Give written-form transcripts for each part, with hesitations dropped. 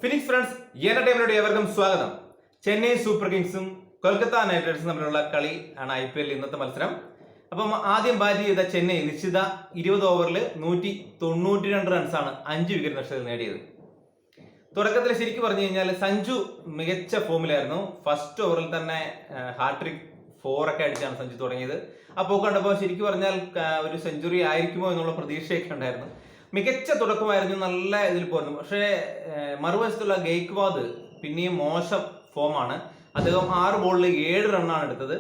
Phoenix friends എന്റർടൈൻമെന്റിലൂടെ ഏവർക്കും സ്വാഗതം. Chennai super കിങ്സും Kolkata night റൈഡേഴ്സും തമ്മിലുള്ള കളി ആണ് IPL ഇന്നത്തെ മത്സരം. അപ്പം ആദ്യം ബാറ്റ് ചെയ്ത ചെന്നൈ നിശ്ചിത 20 ഓവറിൽ 192 റൺസാണ് 5 വിക്കറ്റ് നഷ്ടത്തിൽ നേടിയത്. തുടക്കത്തിൽ ശരിക്കും പറഞ്ഞു കഴിഞ്ഞാൽ സഞ്ജു മികച്ച ഫോമിലായിരുന്നു. ഫസ്റ്റ് ഓവറിൽ തന്നെ ഹാട്രിക് 4 ഒക്കെ അടിച്ചാണ് സഞ്ജു തുടങ്ങിയത്. അപ്പോൾ കണ്ടപ്പോൾ ശരിക്കും പറഞ്ഞാൽ ഒരു സെഞ്ചുറി ആയിരിക്കുമോ എന്നുള്ള പ്രതീക്ഷയൊക്കെ ഉണ്ടായിരുന്നു. മികച്ച തുടക്കമായിരുന്നു, നല്ല ഇതിൽ പോയിരുന്നു. പക്ഷേ മറുവശത്തുള്ള ഗെയ്ക്വാദ് പിന്നെയും മോശം ഫോമാണ്. അദ്ദേഹം 6 ബോളിൽ 7 റണ്ണാണ് എടുത്തത്.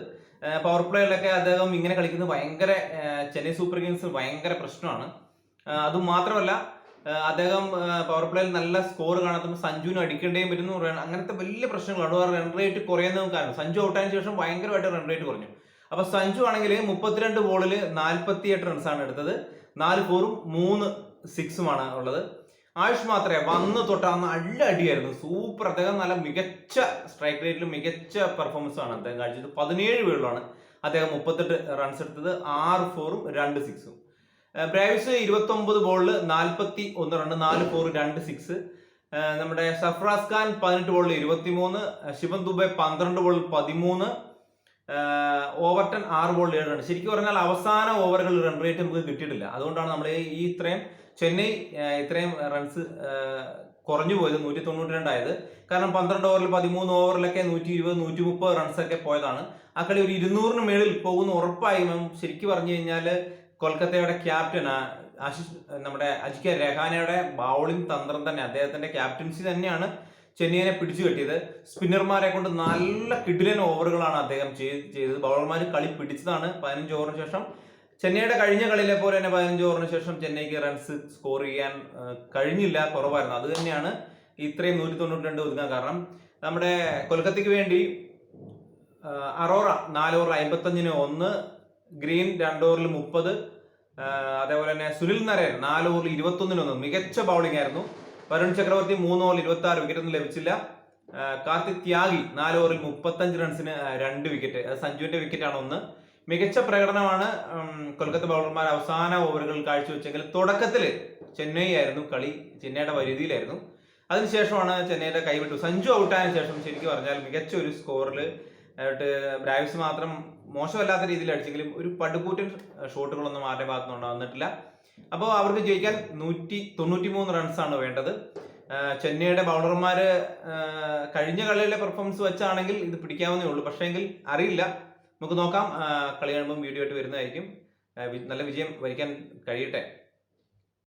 പവർ പ്ലേയിലൊക്കെ അദ്ദേഹം ഇങ്ങനെ കളിക്കുന്നത് ഭയങ്കര ചെന്നൈ സൂപ്പർ കിങ്സ് ഭയങ്കര പ്രശ്നമാണ്. അതും മാത്രമല്ല അദ്ദേഹം പവർ പ്ലേയിൽ നല്ല സ്കോർ കാണാത്തുമ്പോൾ സഞ്ജുവിനും അടിക്കേണ്ടേയും വരുന്നു. അങ്ങനത്തെ വലിയ പ്രശ്നങ്ങളാണ്. റൺ റേറ്റ് കുറയുന്നതും കാരണം സഞ്ജു ഔട്ടായതിനു ശേഷം ഭയങ്കരമായിട്ട് റൺ റേറ്റ് കുറഞ്ഞു. അപ്പൊ സഞ്ജു ആണെങ്കിൽ 32 ബോളിൽ 48 റൺസാണ് എടുത്തത്. 4 ഫോറും 3 സിക്സുമാണ് ഉള്ളത്. ആയുഷ് മാത്രമേ വന്ന് തൊട്ട നല്ല അടിയായിരുന്നു, സൂപ്പർ. അദ്ദേഹം നല്ല മികച്ച സ്ട്രൈക്ക് റേറ്റിലും മികച്ച പെർഫോമൻസ് ആണ് അദ്ദേഹം കാഴ്ചത്. 17 വീളിലാണ് അദ്ദേഹം 38 റൺസ് എടുത്തത്. 6 ഫോറും 2 സിക്സും. ബ്രേവിസ് 29 ബോളിൽ 41 റൺ, 4 ഫോർ 2 സിക്സ്. നമ്മുടെ സർഫറാസ് ഖാൻ 18 ബോളിൽ 23, ശിവൻ ദുബെ 12 ബോളിൽ 13, ഓവർടൺ 6 ബോളിൽ 7 റൺ. ശരിക്കും പറഞ്ഞാൽ അവസാന ഓവറുകളിൽ റൺ റേറ്റ് നമുക്ക് കിട്ടിയിട്ടില്ല. അതുകൊണ്ടാണ് നമ്മൾ ഈ ഇത്രയും ചെന്നൈ ഇത്രയും റൺസ് കുറഞ്ഞു പോയത്, 192 ആയത്. കാരണം 12 ഓവറിൽ 13 ഓവറിലൊക്കെ 120, 130 റൺസ് ഒക്കെ പോയതാണ്. ആ കളി ഒരു 200-ന് മേളിൽ പോകുന്ന ഉറപ്പായും. ശരിക്കും പറഞ്ഞു കഴിഞ്ഞാൽ കൊൽക്കത്തയുടെ ക്യാപ്റ്റൻ നമ്മുടെ അജിങ്ക്യ രഹാനയുടെ ബൗളിംഗ് തന്ത്രം തന്നെ, അദ്ദേഹത്തിന്റെ ക്യാപ്റ്റൻസി തന്നെയാണ് ചെന്നൈനെ പിടിച്ചു കെട്ടിയത്. സ്പിന്നർമാരെ കൊണ്ട് നല്ല കിടിലൻ ഓവറുകളാണ് അദ്ദേഹം ചെയ്തത്. ബൗളർമാർ കളി പിടിച്ചതാണ്. 15 ഓവറിന് ശേഷം ചെന്നൈയുടെ കഴിഞ്ഞ കളിയിലെ പോലെ തന്നെ 15 ഓവറിന് ശേഷം ചെന്നൈക്ക് റൺസ് സ്കോർ ചെയ്യാൻ കഴിഞ്ഞില്ല, കുറവായിരുന്നു. അത് തന്നെയാണ് ഇത്രയും 192 ഒതുങ്ങാൻ കാരണം. നമ്മുടെ കൊൽക്കത്തയ്ക്ക് വേണ്ടി അറോറ 4 ഓവറിൽ 55-ന് 1, ഗ്രീൻ 2 ഓവറിൽ 30, അതേപോലെ തന്നെ സുനിൽ നരേൻ 4 ഓവറിൽ 21-ന് 1 മികച്ച ബൗളിംഗ് ആയിരുന്നു. വരുൺ ചക്രവർത്തി 3 ഓവറിൽ 26 വിക്കറ്റ് ഒന്നും ലഭിച്ചില്ല. കാർത്തിക് ത്യാഗി 4 ഓവറിൽ 35 റൺസിന് 2 വിക്കറ്റ്. സഞ്ജുവിന്റെ വിക്കറ്റാണ് 1. മികച്ച പ്രകടനമാണ് കൊൽക്കത്ത ബൗളർമാർ അവസാന ഓവറുകൾ കാഴ്ചവെച്ചെങ്കിൽ തുടക്കത്തിൽ ചെന്നൈ ആയിരുന്നു കളി, ചെന്നൈയുടെ പരിധിയിലായിരുന്നു. അതിനുശേഷമാണ് ചെന്നൈയുടെ കൈവിട്ടു. സഞ്ജു ഔട്ടായതിനു ശേഷം ശരിക്കും പറഞ്ഞാൽ മികച്ച ഒരു സ്കോറിൽ ബ്രാവിസ് മാത്രം മോശമല്ലാത്ത രീതിയിൽ അടിച്ചെങ്കിലും ഒരു പടുകൂറ്റൻ ഷോട്ടുകളൊന്നും ആരുടെ ഭാഗത്തുനിന്ന് വന്നിട്ടില്ല. അപ്പോൾ അവർക്ക് ജയിക്കാൻ 193 റൺസാണ് വേണ്ടത്. ചെന്നൈയുടെ ബൗളർമാര് കഴിഞ്ഞ കളിയിലെ പെർഫോമൻസ് വെച്ചാണെങ്കിൽ ഇത് പിടിക്കാവുന്നേ ഉള്ളൂ. പക്ഷേങ്കിൽ അറിയില്ല, നമുക്ക് നോക്കാം. കളി കാണുമ്പോൾ വീഡിയോ ആയിട്ട് വരുന്നതായിരിക്കും. നല്ല വിജയം വരിക്കാൻ കഴിയട്ടെ.